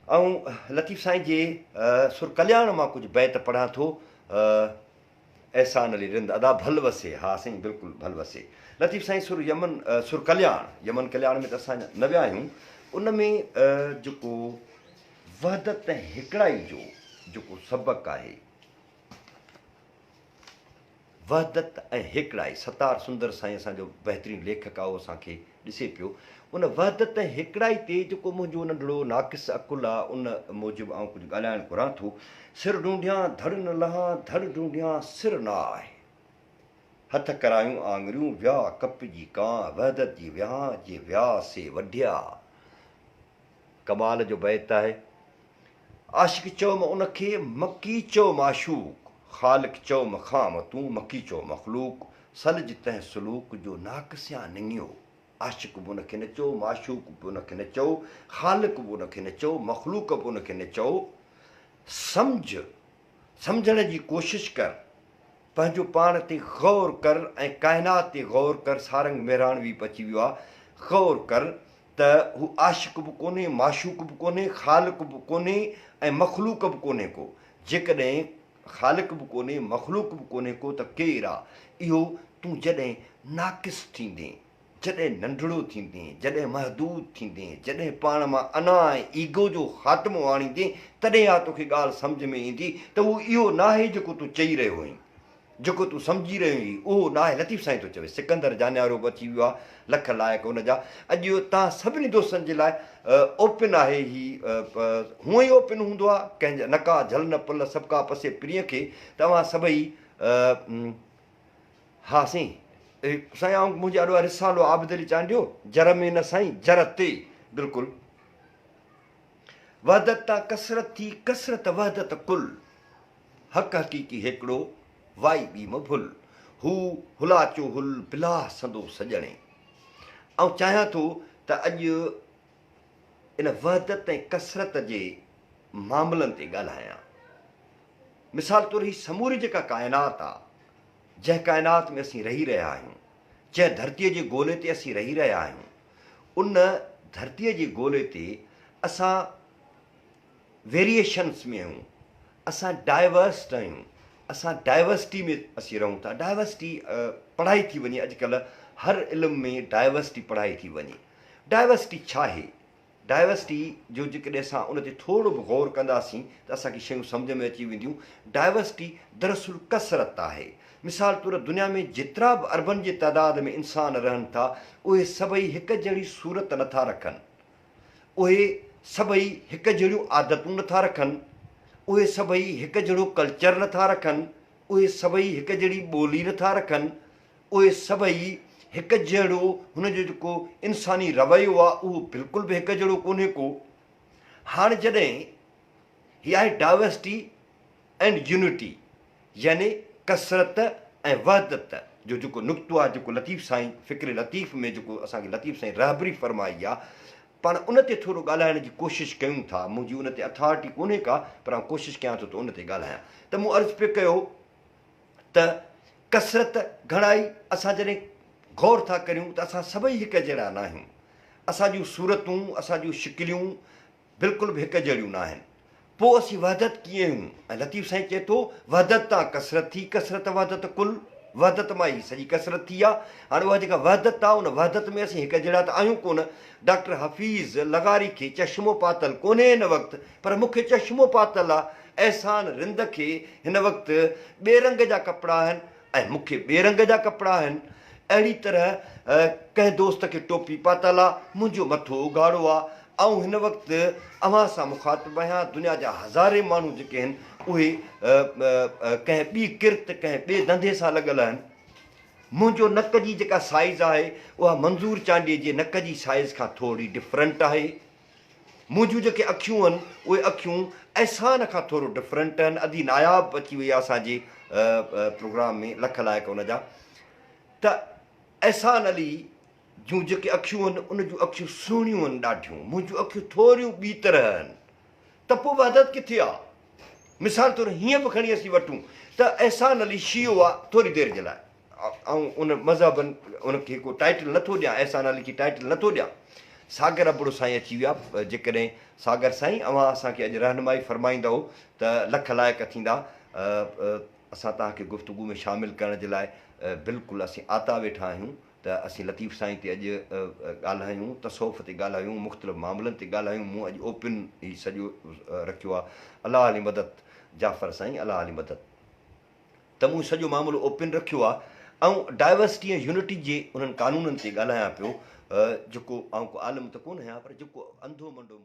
लतीफ़ साईं जे सुर कल्याण मां कुझु बैत पढ़ां थो। एहसान अली रिंद अदा भल वसे, हा साईं बिल्कुलु भल वसे। लतीफ़ साईं सुर कल्याण यमन कल्याण में त असां न विया आहियूं। उन में जेको वहदत ऐं हिकिड़ाई जो जेको सबक़ु आहे, वहदत ऐं हिकिड़ाई, सतार सुंदर साईं असांजो बहितरीनु लेखक आहे, उहो असांखे ॾिसे पियो। उन वहदत ऐं हिकिड़ाई ते जेको मुंहिंजो नंढड़ो नाक़िस अकुलु आहे, उन मूजिबि आउं कुझु ॻाल्हाइणु घुरां थो। सिर ढूंढियां धड़ न लहां, धड़ ढूंढियां सिर न आहे, हथ करायूं आङुरियूं विया कपिजी कां, वहदत जी वियां जे विया से वढिया। कमाल जो बैत आहे। आशिक़ चओ मां उनखे मकी चओ माशूक, ख़ालिक चओ मखाम तूं मकी चओ मख़लूक, सलज तंहिं सलूक जो नाक़सियां निंगियो। आशिक़ बि उनखे न चओ, माशूक बि उनखे न चओ, ख़ालिक बि उनखे न चओ, मख़लूक बि उनखे न चओ। सम्झण जी कोशिशि कर, पंहिंजो पाण ते ग़ौर कर ऐं काइनात ते ग़ौर कर। सारंग मेहरानवी बि अची वियो आहे। ग़ौर कर त हू आशिक़ बि कोन्हे, माशूक बि कोन्हे, ख़ालिक बि कोन्हे ऐं मख़लूक बि कोन्हे को। जेकॾहिं ख़ालिक बि कोन्हे, मख़लूक बि कोन्हे को, त केरु आहे? इहो तूं जॾहिं नाक़िस थींदे, जॾहिं नंढड़ो थींदे, जॾहिं महदूद थींदे, जॾहिं पाण मां अना ऐं ईगो जो ख़ात्मो आणींदे, तॾहिं आहे तोखे ॻाल्हि सम्झ में ईंदी त उहो इहो न आहे जेको तूं चई रहियो आहीं, जेको तूं सम्झी रहियो आहीं, उहो न आहे। लतीफ़ साईं थो चवे। सिकंदर जानियारो बि अची वियो आहे, लख लाइक़ हुन जा। अॼु इहो तव्हां सभिनी दोस्तनि जे लाइ ओपन आहे। हूअं ई ओपन हूंदो आहे, कंहिंजा नका झल न पल सबका पसे प्रिय खे तव्हां सभई हा साईं साईं ऐं मुंहिंजो अॾो रिसालो आबिद अली चांडियो, जर में न साईं जर ते, बिल्कुलु। वहदत तां कसरत थी, कसरत वहदत कुल, हक़ हक़ीक़ी हिकिड़ो वाई ॿी म भुल, हू हुला चो हुल बिला संदो सॼणे। ऐं चाहियां थो त अॼु इन वहदत ऐं कसरत जे मामलनि ते ॻाल्हायां। मिसाल तौरु ही समूरी जेका काइनात आहे, जंहिं काइनात में असीं रही रहिया आहियूं, जंहिं धरतीअ जे ॻोल्हे ते असीं रही रहिया आहियूं, उन धरतीअ जे ॻोल्हे ते असां वेरिएशन्स में आहियूं, असां डाइवर्स्ड आहियूं, असां डाइवर्सिटी में असीं रहूं था। डाइवर्सिटी पढ़ाई थी वञे अॼुकल्ह, हर इल्म में डाइवर्सिटी पढ़ाई थी वञे। डाइवर्सिटी छा आहे? डाइवर्सिटी जो जेकॾहिं असां उन ते थोरो बि ग़ौर कंदासीं त असांखे शयूं सम्झ में अची वेंदियूं। डाइवर्सिटी दरअसल कसरत आहे। मिसाल तौरु दुनिया में जेतिरा बि अरबनि जे तइदाद में इंसान रहनि था, उहे सभई हिकु जहिड़ी सूरत नथा रखनि, उहे सभई हिकु जहिड़ियूं आदतूं नथा रखनि, उहे सभई हिकु जहिड़ो कल्चर नथा रखनि, उहे सभई हिकु जहिड़ी ॿोली नथा रखनि, उहे सभई हिकु जहिड़ो हुनजो जेको इंसानी रवैयो आहे उहो बिल्कुलु बि हिकु जहिड़ो कोन्हे को। हाणे जॾहिं हीअ आहे डाइवर्सिटी एंड यूनिटी, यानी कसरत ऐं वहदत जो जेको नुक़्तो आहे, जेको लतीफ़ साईं फ़िक्र लतीफ़ में जेको असांखे लतीफ़ साईं रहबरी फरमाई आहे, पाण उन ते थोरो ॻाल्हाइण जी कोशिशि कयूं था। मुंहिंजी उन ते अथॉरिटी कोन्हे का, पर आउं कोशिशि कयां थो त उन ते ॻाल्हायां। त मूं अर्ज़ु पियो कयो त कसरत घणाई असां जॾहिं ग़ौर था करियूं त असां सभई हिकु जहिड़ा न आहियूं। असांजूं सूरतूं, असांजूं शिकिलियूं बिल्कुलु बि हिकु जहिड़ियूं न आहिनि। पोइ असीं वहदत कीअं आहियूं? ऐं लतीफ़ साईं चए थो वहदत तां कसरत थी, कसरत वहदत कुल, वहदत मां ई सॼी कसरत थी आहे। हाणे उहा जेका वहदत आहे, उन वहदत में असीं हिकु जहिड़ा त आहियूं कोन। डॉक्टर हफ़ीज़ लगारी खे चश्मो पातल कोन्हे हिन वक़्तु, पर मूंखे चश्मो पातल आहे। एहसान रिंद खे हिन वक़्तु ॿिए रंग जा कपिड़ा आहिनि ऐं मूंखे ॿिए रंग जा कपिड़ा आहिनि। अहिड़ी तरह कंहिं दोस्त खे टोपी पातल आहे, मुंहिंजो मथो उघाड़ो आहे। ऐं हिन वक़्तु अव्हां सां मुखातिबु आहियां। दुनिया जा हज़ारे माण्हू जेके आहिनि उहे कंहिं ॿी किर्त, कंहिं ॿिए धंधे सां लॻल आहिनि। मुंहिंजो नक जी जेका साइज़ आहे उहा मंज़ूर चांडीअ जे नक जी साइज़ खां थोरी डिफरेंट आहे। मुंहिंजूं जेके अखियूं आहिनि उहे अखियूं एहसान खां थोरो डिफरेंट आहिनि। अदी नायाब अची वई आहे असांजे प्रोग्राम में, लख लाइक़ हुन जा। त एहसान अली जूं जेके अखियूं आहिनि उन जूं अखियूं सुहिणियूं आहिनि ॾाढियूं, मुंहिंजूं अखियूं थोरियूं ॿी तरह आहिनि। त पोइ वहदत किथे आहे? मिसाल तौरु हीअं बि खणी असीं वठूं त एहसान अली शियो आहे थोरी देरि जे लाइ, ऐं उन मज़हबनि उनखे को टाइटल नथो ॾियां, एहसान अली खे टाइटल नथो ॾियां, सागर अबड़ो साईं अची विया। जेकॾहिं सागर साईं अवां असांखे अॼु रहनुमाई फरमाईंदव त लख लाइक़ थींदा। असां तव्हांखे गुफ़्तगू में शामिलु करण जे लाइ बिल्कुलु असीं आता वेठा आहियूं त असीं लतीफ़ साईं ते अॼु ॻाल्हायूं, तसौफ़ ते ॻाल्हायूं, मुख़्तलिफ़ मामलनि ते ॻाल्हायूं। मूं अॼु ओपन ई सॼो रखियो आहे, अलाह अली मदद जाफ़र साईं, अलाह अली मदद। त मूं सॼो मामिलो ओपन रखियो आहे ऐं डाइवर्सिटी ऐं यूनिटी जे उन्हनि कानूननि ते ॻाल्हायां पियो, जेको आउं को आलिम त कोन आहियां, पर जेको अंधो मंडो